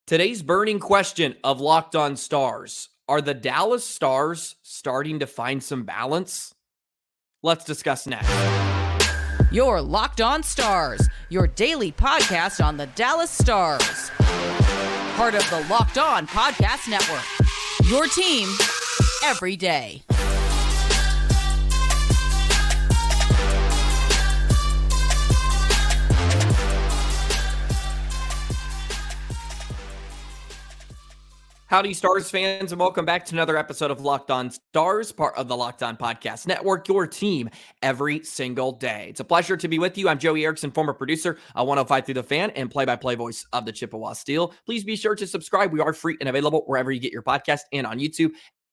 Today's burning question of Locked On Stars: are the Dallas Stars starting to find some balance? Let's discuss next. Your Locked On Stars, your daily podcast on the Dallas Stars. Part of the Locked On Podcast Network. Your team every day. Howdy, Stars fans, and welcome back to another episode of Locked On Stars, part of the Locked On Podcast Network, your team every single day. It's a pleasure to be with you. I'm Joey Erickson, former producer of 105 Through the Fan and play-by-play voice of the Chippewa Steel. Please be sure to subscribe. We are free and available wherever you get your podcast and on YouTube.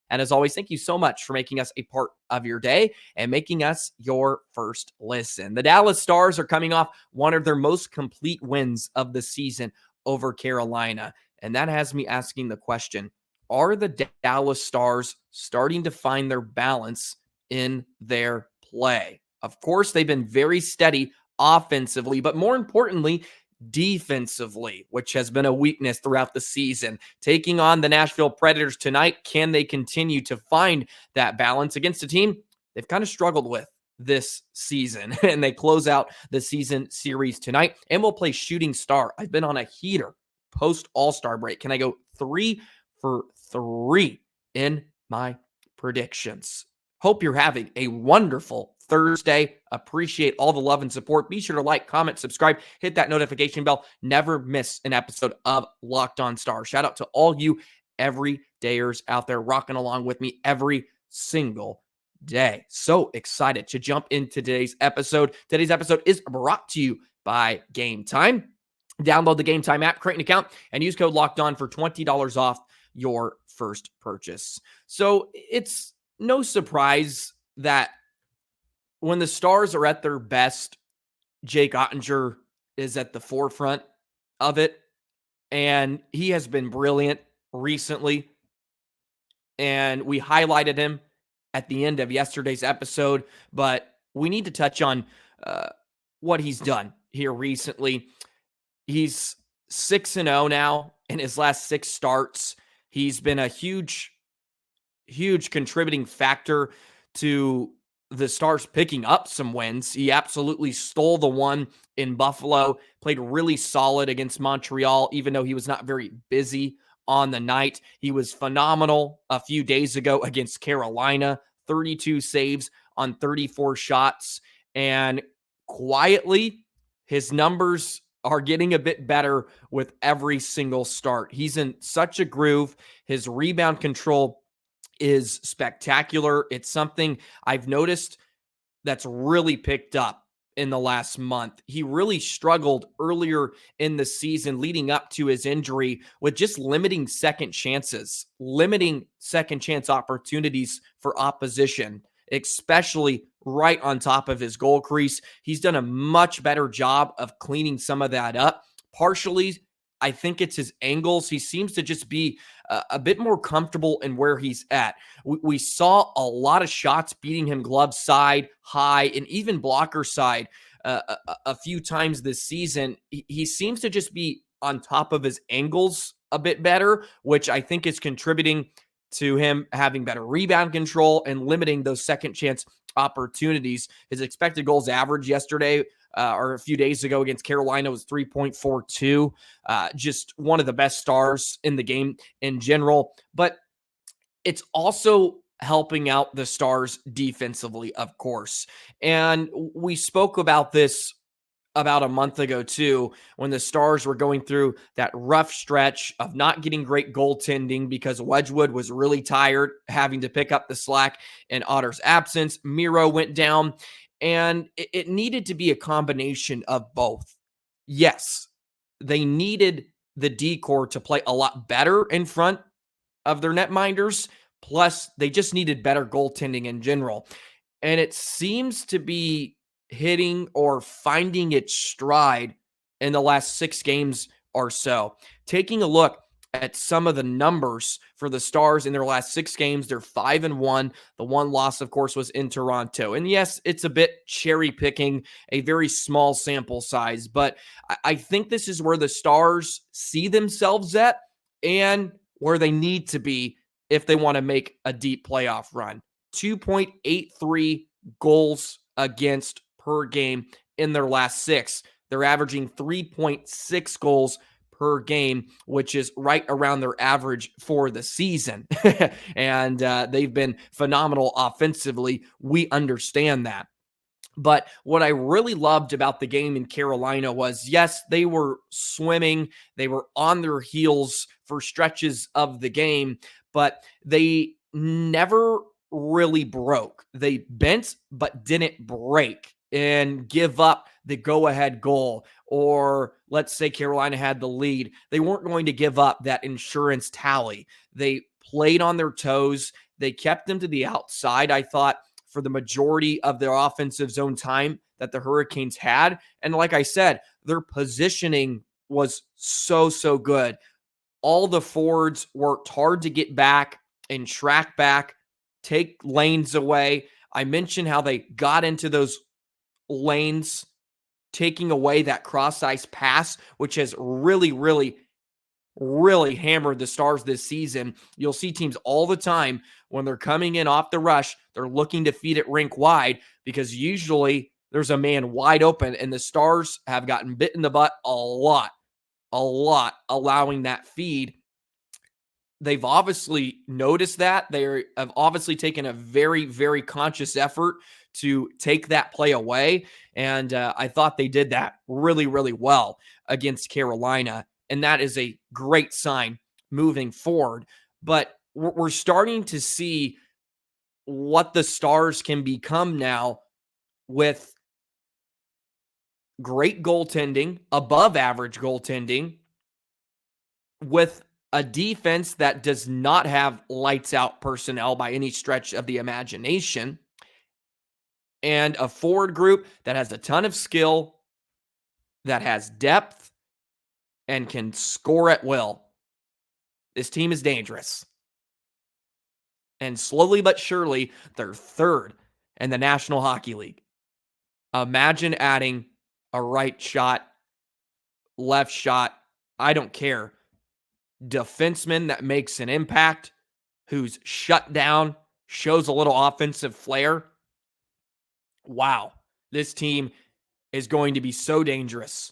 And as always, thank you so much for making us a part of your day and making us your first listen. The Dallas Stars are coming off one of their most complete wins of the season over Carolina. And that has me asking the question, are the Dallas Stars starting to find their balance in their play? Of course, they've been very steady offensively, but more importantly, defensively, which has been a weakness throughout the season. Taking on the Nashville Predators tonight, can they continue to find that balance against a team they've kind of struggled with this season? And they close out the season series tonight, and we'll play Shooting Star. I've been on a heater post All-Star break. Can I go 3 for 3 in my predictions? Hope you're having a wonderful Thursday. Appreciate all the love and support. Be sure to like, comment, subscribe, hit that notification bell. Never miss an episode of Locked On Stars. Shout out to all you everydayers out there rocking along with me every single day. So excited to jump into today's episode. Today's episode is brought to you by Game Time. Download the Game Time app, create an account, and use code LOCKEDON for $20 off your first purchase. So it's no surprise that when the Stars are at their best, Jake Oettinger is at the forefront of it. And he has been brilliant recently. And we highlighted him at the end of yesterday's episode, but we need to touch on what he's done here recently. He's 6-0 now in his last 6 starts. He's been a huge contributing factor to the Stars picking up some wins. He absolutely stole the one in Buffalo, played really solid against Montreal, even though he was not very busy on the night. He was phenomenal a few days ago against Carolina, 32 saves on 34 shots. And quietly, his numbers are getting a bit better with every single start. He's in such a groove. His rebound control is spectacular. It's something I've noticed that's really picked up in the last month. He really struggled earlier in the season leading up to his injury with just limiting second chances, limiting second chance opportunities for opposition, especially right on top of his goal crease. He's done a much better job of cleaning some of that up. Partially, I think it's his angles. He seems to just be a bit more comfortable in where he's at. We saw a lot of shots beating him glove side, high, and even blocker side a few times this season. He seems to just be on top of his angles a bit better, which I think is contributing to him having better rebound control and limiting those second chance opportunities. His expected goals average yesterday or a few days ago against Carolina was 3.42. Just one of the best Stars in the game in general. But it's also helping out the Stars defensively, of course. And we spoke about this about a month ago too, when the Stars were going through that rough stretch of not getting great goaltending because Wedgwood was really tired, having to pick up the slack in Otter's absence. Miro went down, and it needed to be a combination of both. Yes, they needed the D-core to play a lot better in front of their netminders, plus they just needed better goaltending in general. And it seems to be hitting or finding its stride in the last 6 games or so. Taking a look at some of the numbers for the Stars in their last 6 games, they're 5-1. The one loss, of course, was in Toronto. And yes, it's a bit cherry picking, a very small sample size, but I think this is where the Stars see themselves at and where they need to be if they want to make a deep playoff run. 2.83 goals against per game in their last 6. They're averaging 3.6 goals per game, which is right around their average for the season. And they've been phenomenal offensively. We understand that. But what I really loved about the game in Carolina was, yes, they were swimming. They were on their heels for stretches of the game, but they never really broke. They bent but didn't break and give up the go-ahead goal. Or let's say Carolina had the lead. They weren't going to give up that insurance tally. They played on their toes. They kept them to the outside, I thought, for the majority of their offensive zone time that the Hurricanes had. And like I said, their positioning was so good. All the forwards worked hard to get back and track back, take lanes away. I mentioned how they got into those lanes, taking away that cross-ice pass, which has really hammered the Stars this season. You'll see teams all the time when they're coming in off the rush, they're looking to feed it rink wide because usually there's a man wide open, and the Stars have gotten bit in the butt a lot, allowing that feed. They've obviously noticed that. They have obviously taken a very conscious effort to take that play away, and I thought they did that really well against Carolina, and that is a great sign moving forward. But we're starting to see what the Stars can become now with great goaltending, above average goaltending, with a defense that does not have lights out personnel by any stretch of the imagination, and a forward group that has a ton of skill, that has depth, and can score at will. This team is dangerous. And slowly but surely, they're third in the National Hockey League. Imagine adding a right shot, left shot, I don't care, defenseman that makes an impact, who's shut down, shows a little offensive flair. Wow, this team is going to be so dangerous.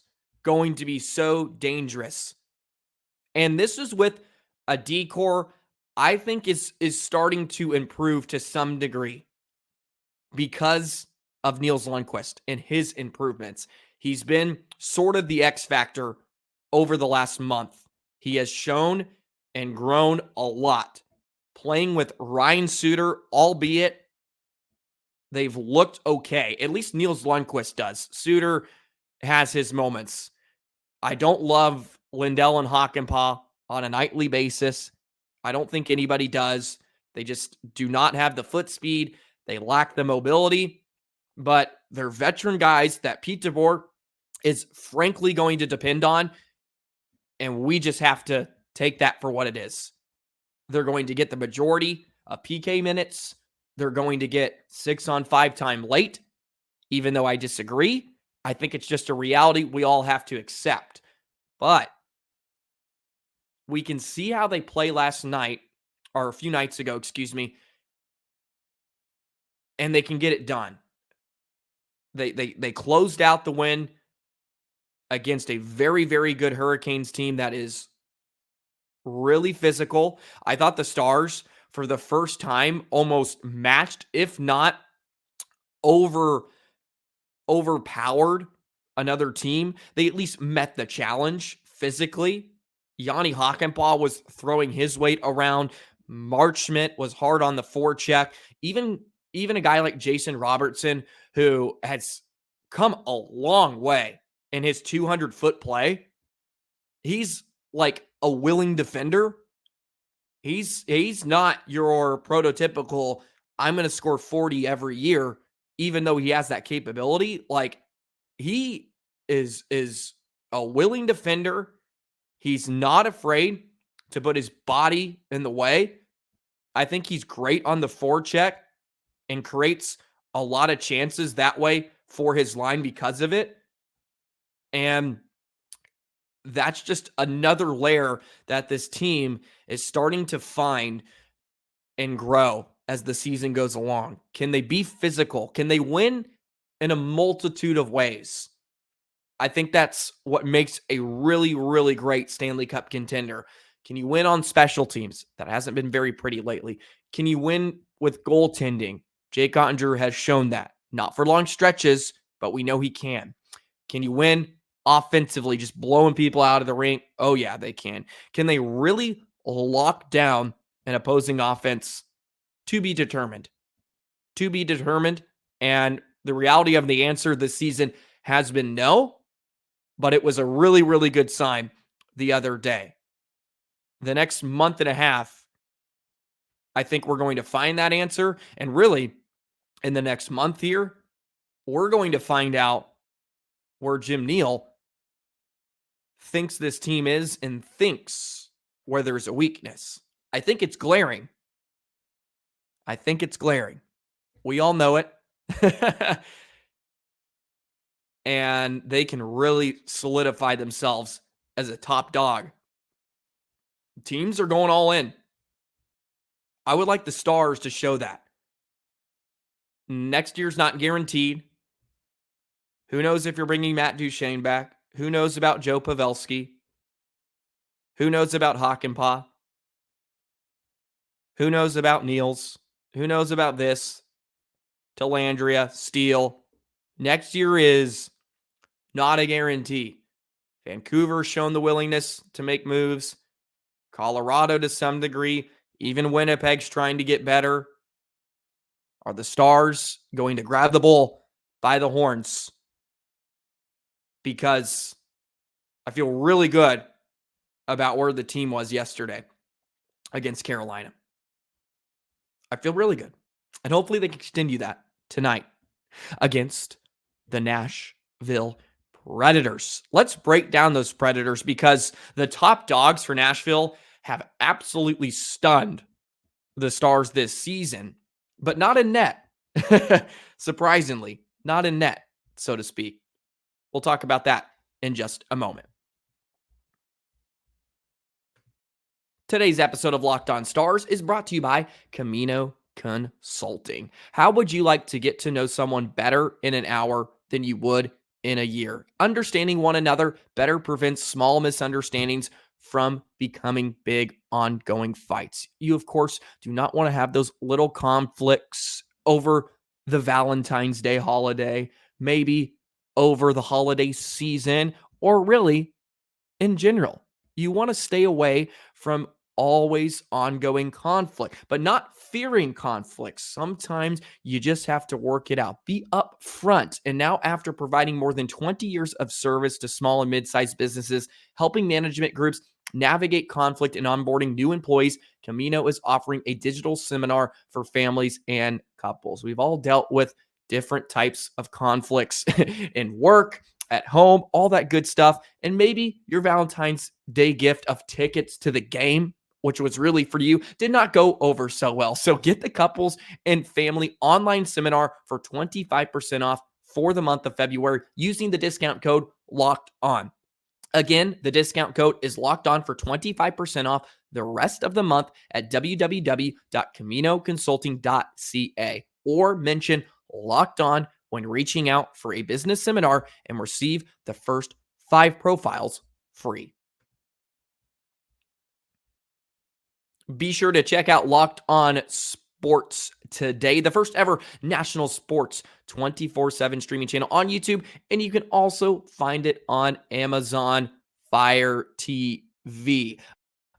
And this is with a D-core I think is starting to improve to some degree because of Nils Lundkvist and his improvements. He's been sort of the X factor over the last month. He has shown and grown a lot. Playing with Ryan Suter, albeit they've looked okay. At least Nils Lundkvist does. Suter has his moments. I don't love Lindell and Hakanpää on a nightly basis. I don't think anybody does. They just do not have the foot speed. They lack the mobility. But they're veteran guys that Pete DeBoer is frankly going to depend on. And we just have to take that for what it is. They're going to get the majority of PK minutes. They're going to get 6-on-5 time late. Even though I disagree, I think it's just a reality we all have to accept. But we can see how they play last night, or a few nights ago, and they can get it done. They closed out the win against a very good Hurricanes team that is really physical. I thought the Stars, for the first time, almost matched, if not overpowered another team. They at least met the challenge physically. Yanni Hakanpää was throwing his weight around. Mark Schmidt was hard on the forecheck. Even a guy like Jason Robertson, who has come a long way in his 200-foot play. He's like a willing defender. He's not your prototypical, I'm going to score 40 every year, even though he has that capability. Like, he is a willing defender. He's not afraid to put his body in the way. I think he's great on the forecheck and creates a lot of chances that way for his line because of it. And that's just another layer that this team is starting to find and grow as the season goes along. Can they be physical? Can they win in a multitude of ways? I think that's what makes a really, really great Stanley Cup contender. Can you win on special teams? That hasn't been very pretty lately. Can you win with goaltending? Jake Oettinger has shown that. Not for long stretches, but we know he can. Can you win offensively, just blowing people out of the rink? Oh, yeah, they can. Can they really lock down an opposing offense? To be determined. To be determined. And the reality of the answer this season has been no, but it was a really, really good sign the other day. The next month and a half, I think we're going to find that answer. And really, in the next month here, we're going to find out where Jim Neal thinks this team is and thinks where there's a weakness. I think it's glaring. We all know it. And they can really solidify themselves as a top dog. Teams are going all in. I would like the Stars to show that. Next year's not guaranteed. Who knows if you're bringing Matt Duchene back? Who knows about Joe Pavelski? Who knows about Hakanpää? Who knows about Niels? Who knows about this? Delandria, Steele. Next year is not a guarantee. Vancouver's shown the willingness to make moves. Colorado to some degree. Even Winnipeg's trying to get better. Are the Stars going to grab the bull by the horns? Because I feel really good about where the team was yesterday against Carolina. I feel really good. And hopefully they can continue that tonight against the Nashville Predators. Let's break down those Predators because the top dogs for Nashville have absolutely stunned the Stars this season, but not in net. Surprisingly, not in net, so to speak. We'll talk about that in just a moment. Today's episode of Locked On Stars is brought to you by Camino Consulting. How would you like to get to know someone better in an hour than you would in a year? Understanding one another better prevents small misunderstandings from becoming big ongoing fights. You, of course, do not want to have those little conflicts over the Valentine's Day holiday, maybe over the holiday season, or really in general. You want to stay away from always ongoing conflict, but not fearing conflicts. Sometimes you just have to work it out. Be upfront. And now, after providing more than 20 years of service to small and mid-sized businesses, helping management groups navigate conflict and onboarding new employees, Camino is offering a digital seminar for families and couples. We've all dealt with different types of conflicts in work, at home, all that good stuff. And maybe your Valentine's Day gift of tickets to the game, which was really for you, did not go over so well. So get the couples and family online seminar for 25% off for the month of February using the discount code Locked On. Again, the discount code is Locked On for 25% off the rest of the month at www.caminoconsulting.ca or mention Locked On when reaching out for a business seminar and receive the first 5 profiles free. Be sure to check out Locked On Sports today, the first ever national sports 24/7 streaming channel on YouTube, and you can also find it on Amazon Fire TV.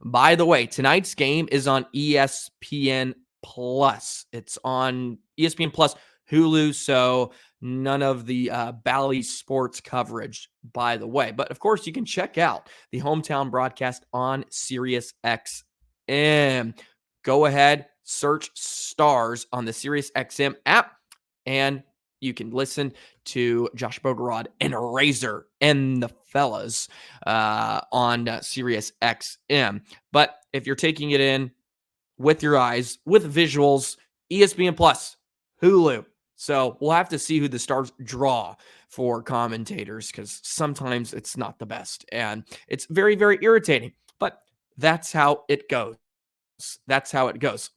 By the way, tonight's game is on ESPN Plus. It's on ESPN Plus Hulu, so none of the Bally Sports coverage, by the way. But of course, you can check out the hometown broadcast on Sirius XM. Go ahead, search Stars on the Sirius XM app, and you can listen to Josh Bogorod and Razor and the fellas on Sirius XM. But if you're taking it in with your eyes, with visuals, ESPN Plus, Hulu. So we'll have to see who the Stars draw for commentators, because sometimes it's not the best and it's very, very irritating. But that's how it goes. That's how it goes.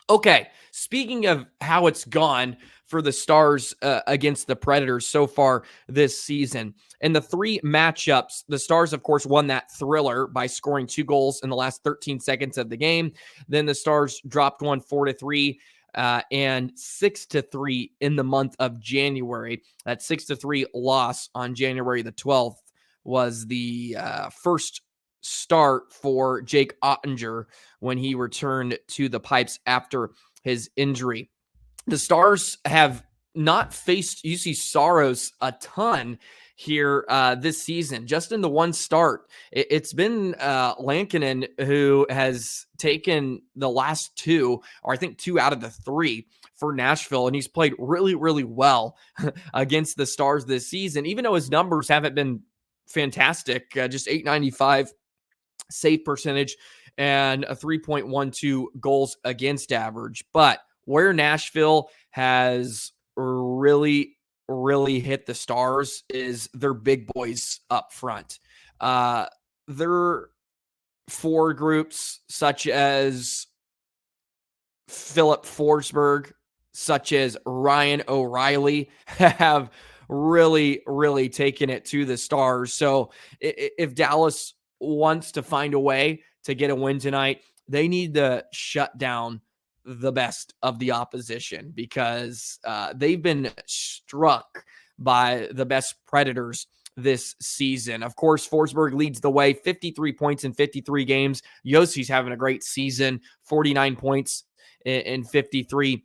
Okay, speaking of how it's gone for the Stars against the Predators so far this season, in the 3 matchups, the Stars, of course, won that thriller by scoring 2 goals in the last 13 seconds of the game. Then the Stars dropped one 4-3 and 6-3 in the month of January. That 6-3 loss on January the 12th was the first start for Jake Oettinger when he returned to the pipes after his injury. The Stars have not faced UC Saros a ton here this season, just in the one start. It's been Lankinen who has taken the last 2, or I think 2 out of the 3 for Nashville, and he's played really, really well against the Stars this season, even though his numbers haven't been fantastic. Just .895 save percentage and a 3.12 goals against average. But where Nashville has really, really hit the Stars is their big boys up front. Their forward groups, such as Filip Forsberg, such as Ryan O'Reilly, have really, really taken it to the Stars. So if Dallas wants to find a way to get a win tonight, they need to shut down the best of the opposition, because they've been struck by the best Predators this season. Of course, Forsberg leads the way, 53 points in 53 games. Josi's having a great season, 49 points in 53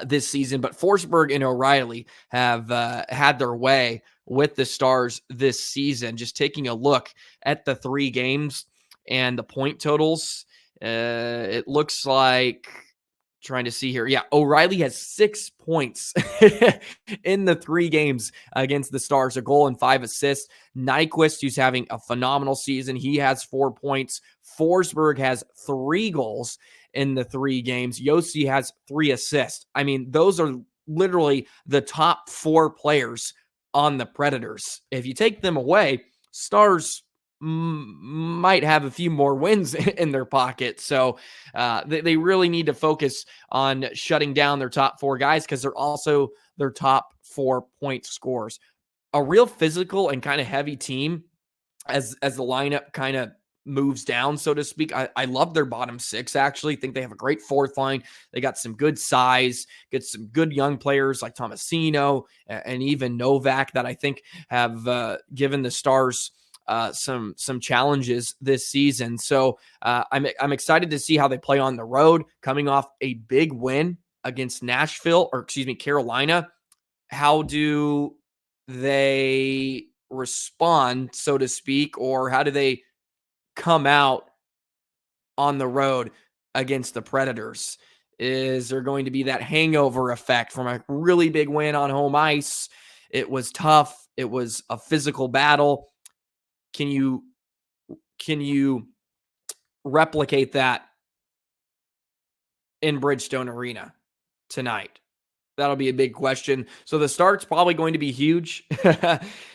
this season. But Forsberg and O'Reilly have had their way with the Stars this season. Just taking a look at the 3 games and the point totals, it looks like, trying to see here. Yeah, O'Reilly has 6 points in the 3 games against the Stars, a goal and 5 assists. Nyquist, who's having a phenomenal season, he has 4 points. Forsberg has 3 goals in the 3 games. Josi has 3 assists. I mean, those are literally the top 4 players on the Predators. If you take them away, Stars might have a few more wins in their pocket. So they really need to focus on shutting down their top 4 guys, because they're also their top 4 point scorers. A real physical and kind of heavy team as the lineup kind of moves down, so to speak. I love their bottom 6, actually. I think they have a great 4th line. They got some good size, get some good young players like Tomasino and even Novak that I think have given the Stars some challenges this season. So I'm excited to see how they play on the road, coming off a big win against Carolina. How do they respond, so to speak, or how do they come out on the road against the Predators? Is there going to be that hangover effect from a really big win on home ice? It was tough. It was a physical battle. Can you replicate that in Bridgestone Arena tonight? That'll be a big question. So the start's probably going to be huge,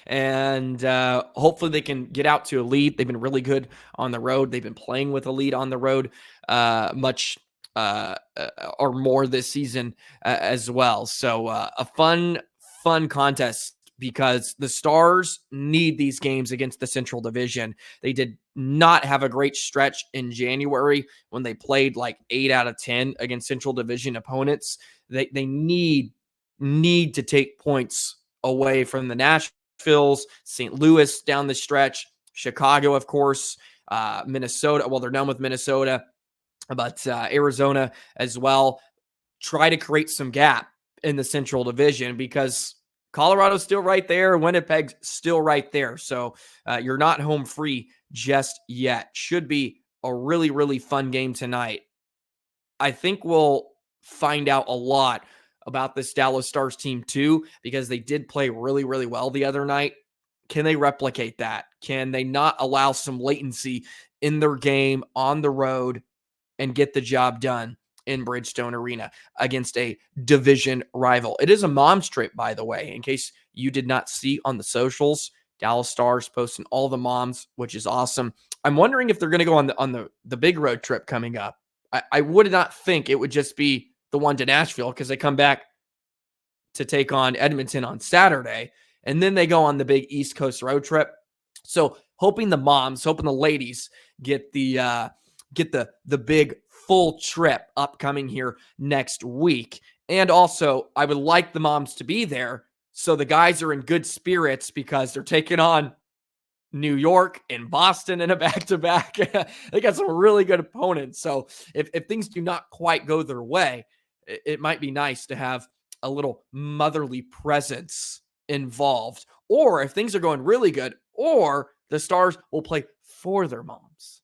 and hopefully they can get out to a lead. They've been really good on the road. They've been playing with a lead on the road much or more this season as well. So a fun contest, because the Stars need these games against the Central Division. They did not have a great stretch in January when they played like 8 out of 10 against Central Division opponents. They need to take points away from the Nashvilles, St. Louis down the stretch, Chicago, of course, Minnesota. Well, they're done with Minnesota, but Arizona as well. Try to create some gap in the Central Division, because Colorado's still right there. Winnipeg's still right there. So you're not home free just yet. Should be a really, really fun game tonight. I think we'll find out a lot about this Dallas Stars team too, because they did play really, really well the other night. Can they replicate that? Can they not allow some latency in their game on the road and get the job done in Bridgestone Arena against a division rival. It is a mom's trip, by the way, in case you did not see on the socials. Dallas Stars posting all the moms, which is awesome. I'm wondering if they're going to go on the big road trip coming up. I would not think it would just be the one to Nashville, because they come back to take on Edmonton on Saturday, and then they go on the big East Coast road trip. So hoping the ladies get the big full trip upcoming here next week. And also, I would like the moms to be there so the guys are in good spirits, because they're taking on New York and Boston in a back-to-back. They got some really good opponents. So if things do not quite go their way, it might be nice to have a little motherly presence involved. Or if things are going really good, or the Stars will play for their moms,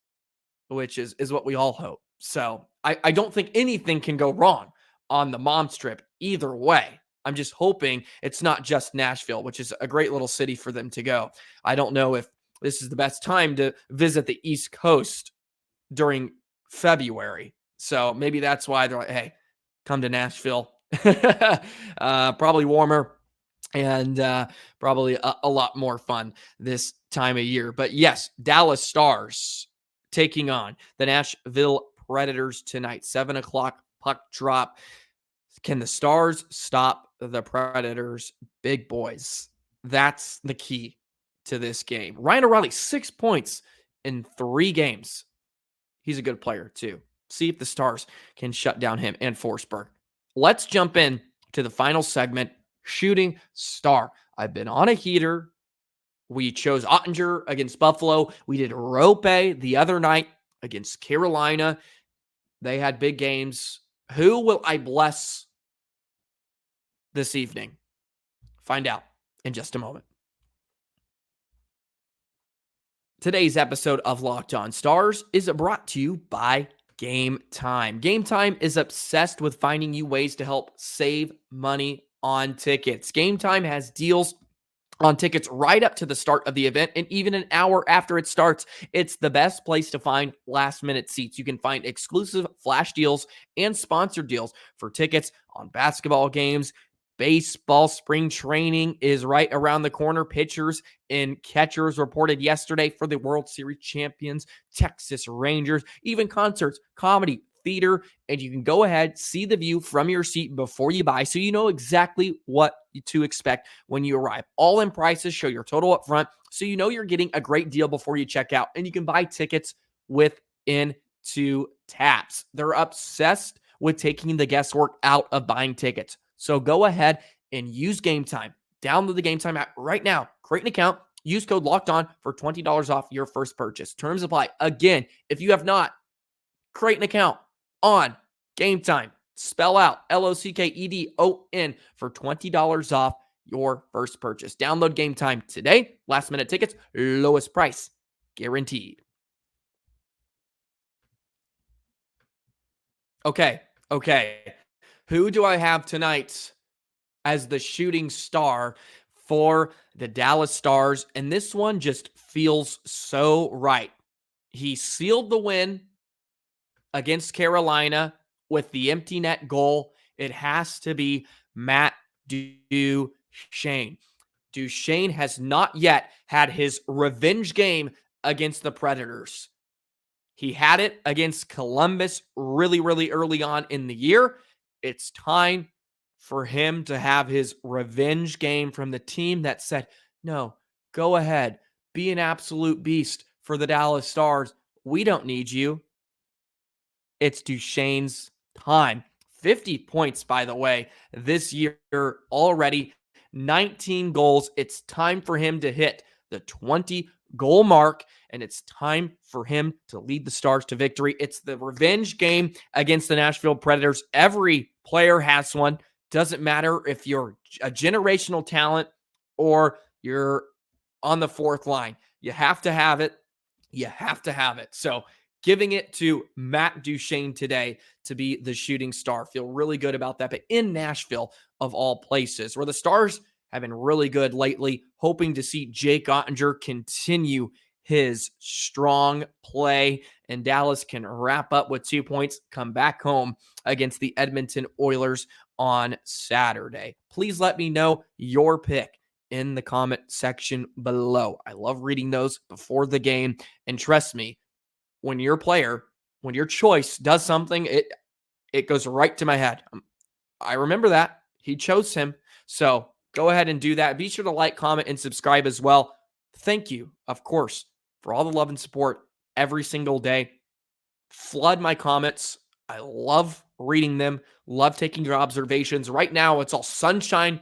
which is what we all hope. So I don't think anything can go wrong on the mom's trip either way. I'm just hoping it's not just Nashville, which is a great little city for them to go. I don't know if this is the best time to visit the East Coast during February. So maybe that's why they're like, hey, come to Nashville. Probably warmer and probably a lot more fun this time of year. But yes, Dallas Stars taking on the Nashville Predators tonight, 7 o'clock puck drop. Can the Stars stop the Predators? Big boys. That's the key to this game. Ryan O'Reilly, 6 points in 3 games. He's a good player too. See if the Stars can shut down him and Forsberg. Let's jump in to the final segment, shooting star. I've been on a heater. We chose Oettinger against Buffalo. We did Roope the other night against Carolina. They had big games. Who will I bless this evening? Find out in just a moment. Today's episode of Locked On Stars is brought to you by Game Time. Game Time is obsessed with finding you ways to help save money on tickets. Game Time has deals on tickets right up to the start of the event and even an hour after it starts. It's the best place to find last-minute seats. You can find exclusive flash deals and sponsored deals for tickets on basketball games. Baseball spring training is right around the corner. Pitchers and catchers reported yesterday for the World Series champions, Texas Rangers, even concerts, comedy, theater, and you can go ahead, see the view from your seat before you buy, so you know exactly what to expect when you arrive. All-in prices show your total up front, so you know you're getting a great deal before you check out, and you can buy tickets within 2 taps. They're obsessed with taking the guesswork out of buying tickets. So go ahead and use Game Time. Download the Game Time app right now. Create an account. Use code LOCKEDON for $20 off your first purchase. Terms apply. Again, if you have not, create an account on Game Time. Spell out LOCKEDON for $20 off your first purchase. Download Game Time today. Last minute tickets, lowest price guaranteed. Okay. Who do I have tonight as the shooting star for the Dallas Stars? And this one just feels so right. He sealed the win against Carolina with the empty net goal. It has to be Matt Duchene. Duchene has not yet had his revenge game against the Predators. He had it against Columbus really early on in the year. It's time for him to have his revenge game from the team that said, no, go ahead, be an absolute beast for the Dallas Stars. We don't need you. It's Duchene's time. 50 points, by the way, this year already. 19 goals. It's time for him to hit the 20-goal mark, and it's time for him to lead the Stars to victory. It's the revenge game against the Nashville Predators. Every player has one. Doesn't matter if you're a generational talent or you're on the fourth line. You have to have it. You have to have it. So giving it to Matt Duchene today to be the shooting star. Feel really good about that. But in Nashville, of all places, where the Stars have been really good lately, hoping to see Jake Oettinger continue his strong play, and Dallas can wrap up with 2 points, come back home against the Edmonton Oilers on Saturday. Please let me know your pick in the comment section below. I love reading those before the game. And trust me, when your player, when your choice does something, it goes right to my head. I remember that. He chose him. So go ahead and do that. Be sure to like, comment, and subscribe as well. Thank you, of course, for all the love and support every single day. Flood my comments. I love reading them. Love taking your observations. Right now, it's all sunshine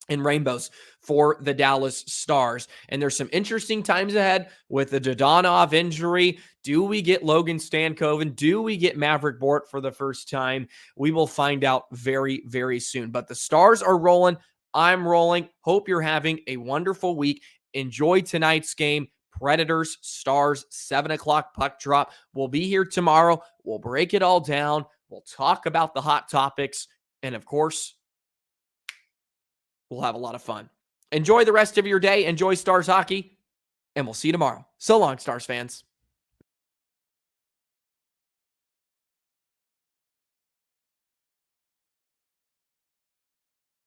and rainbows for the Dallas Stars. And there's some interesting times ahead with the Dodonov injury. Do we get Logan Stankoven? Do we get Maverick Bort for the first time? We will find out very, very soon. But the Stars are rolling. I'm rolling. Hope you're having a wonderful week. Enjoy tonight's game. Predators, Stars, 7 o'clock puck drop. We'll be here tomorrow. We'll break it all down. We'll talk about the hot topics. And of course, we'll have a lot of fun. Enjoy the rest of your day. Enjoy Stars hockey. And we'll see you tomorrow. So long, Stars fans.